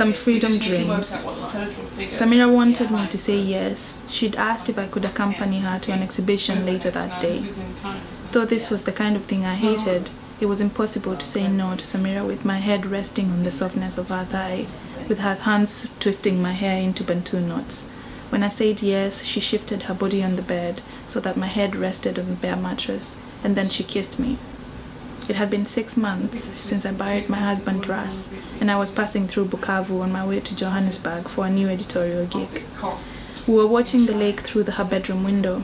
Some freedom dreams. Samira wanted me to say yes. She'd asked if I could accompany her to an exhibition later that day. Though this was the kind of thing I hated, it was impossible to say no to Samira with my head resting on the softness of her thigh, with her hands twisting my hair into bantu knots. When I said yes, she shifted her body on the bed so that my head rested on the bare mattress, and then she kissed me. It had been 6 months since I buried my husband Ras, and I was passing through Bukavu on my way to Johannesburg for a new editorial gig. We were watching the lake through her bedroom window.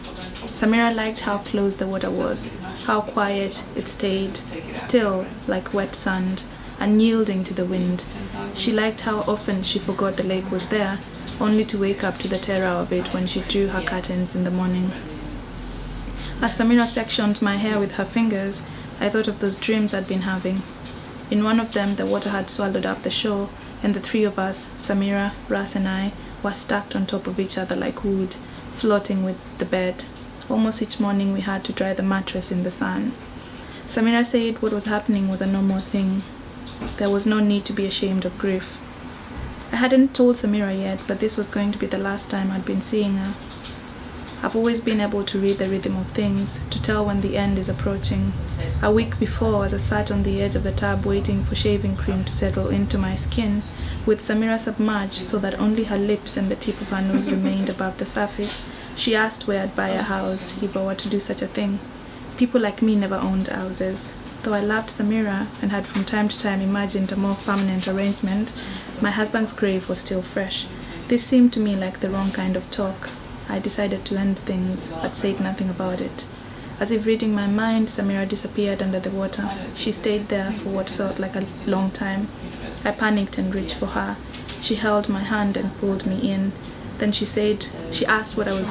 Samira liked how close the water was, how quiet it stayed, still like wet sand, unyielding to the wind. She liked how often she forgot the lake was there, only to wake up to the terror of it when she drew her curtains in the morning. As Samira sectioned my hair with her fingers, I thought of those dreams I'd been having. In one of them, the water had swallowed up the shore, and the three of us, Samira, Ras, and I, were stacked on top of each other like wood, floating with the bed. Almost each morning we had to dry the mattress in the sun. Samira said what was happening was a normal thing. There was no need to be ashamed of grief. I hadn't told Samira yet, but this was going to be the last time I'd been seeing her. I've always been able to read the rhythm of things, to tell when the end is approaching. A week before, as I sat on the edge of the tub waiting for shaving cream to settle into my skin, with Samira submerged so that only her lips and the tip of her nose remained above the surface, she asked where I'd buy a house if I were to do such a thing. People like me never owned houses. Though I loved Samira and had from time to time imagined a more permanent arrangement, my husband's grave was still fresh. This seemed to me like the wrong kind of talk. I decided to end things, but said nothing about it. As if reading my mind, Samira disappeared under the water. She stayed there for what felt like a long time. I panicked and reached for her. She held my hand and pulled me in. Then she asked what I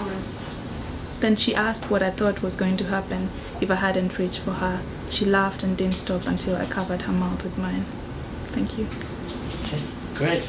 thought was going to happen if I hadn't reached for her. She laughed and didn't stop until I covered her mouth with mine. Thank you. Okay, great.